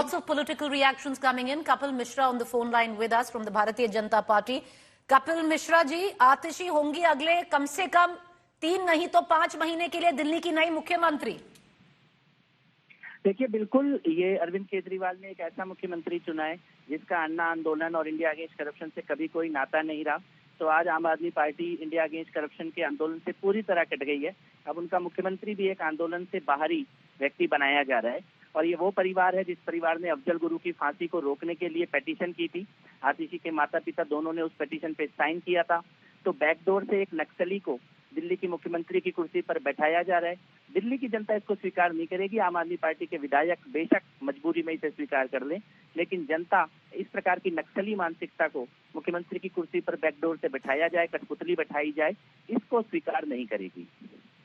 lots of political reactions coming in. Kapil Mishra on the phone line with us from the Bharatiya Janata Party. Kapil Mishra ji, आतिशी होंगी अगले कम से कम 3 नहीं तो 5 महीने के लिए दिल्ली की नई मुख्यमंत्री। देखिए, बिल्कुल ये अरविंद केजरीवाल ने एक ऐसा मुख्यमंत्री चुना है जिसका अन्ना आंदोलन और इंडिया अगेंस्ट करप्शन से कभी कोई नाता नहीं रहा। तो आज आम आदमी पार्टी इंडिया अगेंस्ट करप्शन के आंदोलन से पूरी तरह कट गई है। अब उनका मुख्यमंत्री भी एक आंदोलन से बाहरी व्यक्ति बनाया जा रहा है। और ये वो परिवार है जिस परिवार ने अफजल गुरु की फांसी को रोकने के लिए पेटिशन की थी। आतिशी के माता पिता दोनों ने उस पेटिशन पे साइन किया था। तो बैकडोर से एक नक्सली को दिल्ली की मुख्यमंत्री की कुर्सी पर बैठाया जा रहा है। दिल्ली की जनता इसको स्वीकार नहीं करेगी। आम आदमी पार्टी के विधायक बेशक मजबूरी में इसे स्वीकार कर लें, लेकिन जनता इस प्रकार की नक्सली मानसिकता को मुख्यमंत्री की कुर्सी पर बैकडोर से बैठाया जाए, कठपुतली बैठाई जाए, इसको स्वीकार नहीं करेगी।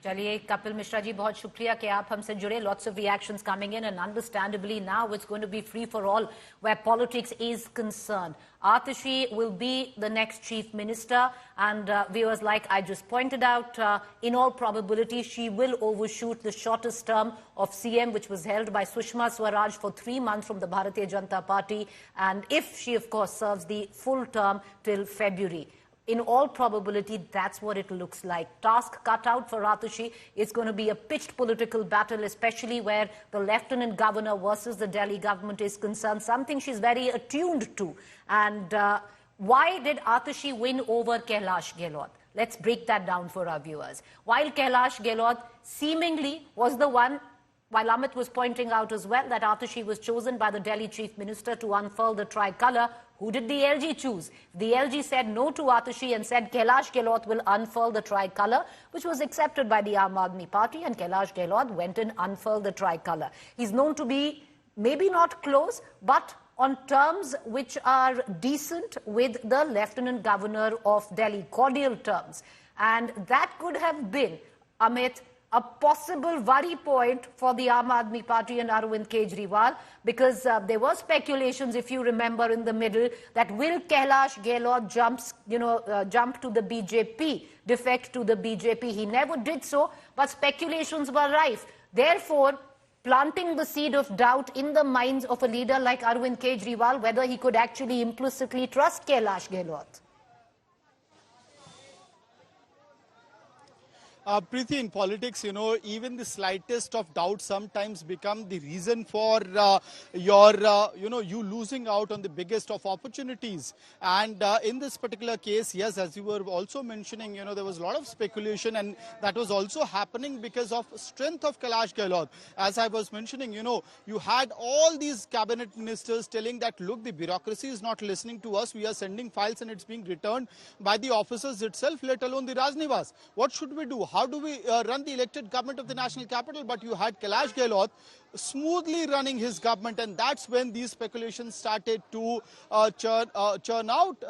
चलिए कपिल मिश्रा जी, बहुत शुक्रिया कि आप हमसे जुड़े। Lots of reactions coming in and understandably now it's going to be free for all where politics is concerned. Atishi will be the next chief minister and viewers, like I just pointed out, in all probability she will overshoot the shortest term of CM which was held by Sushma Swaraj for 3 months from the Bharatiya Janata Party, and if she of course serves the full term till February. In all probability, that's what it looks like. Task cut out for Atishi. It's going to be a pitched political battle, especially where the Lieutenant Governor versus the Delhi government is concerned, something she's very attuned to. And why did Atishi win over Kailash Gehlot? Let's break that down for our viewers. While Kailash Gehlot seemingly was the one, while Amit was pointing out as well that Atishi was chosen by the Delhi Chief Minister to unfurl the tricolour, who did the LG choose? The LG said no to Atishi and said Kailash Gehlot will unfurl the tricolour, which was accepted by the Aam Aadmi Party, and Kailash Gehlot went and unfurled the tricolour. He's known to be maybe not close, but on terms which are decent with the Lieutenant Governor of Delhi, cordial terms. And that could have been, Amit, a possible worry point for the Aam Aadmi Party and Arvind Kejriwal, because there were speculations, if you remember, in the middle that will Kailash Gehlot jump to the BJP, defect to the BJP. He never did so, but speculations were rife. Therefore, planting the seed of doubt in the minds of a leader like Arvind Kejriwal, whether he could actually implicitly trust Kailash Gehlot. Preeti, in politics, even the slightest of doubt sometimes become the reason for you losing out on the biggest of opportunities. And in this particular case, yes, as you were also mentioning, there was a lot of speculation, and that was also happening because of strength of Kailash Gehlot. As I was mentioning, you had all these cabinet ministers telling that, look, the bureaucracy is not listening to us. We are sending files and it's being returned by the officers itself, let alone the Raj Nivas. What should we do? How do we run the elected government of the national capital? But you had Kailash Gehlot smoothly running his government, and that's when these speculations started to churn out.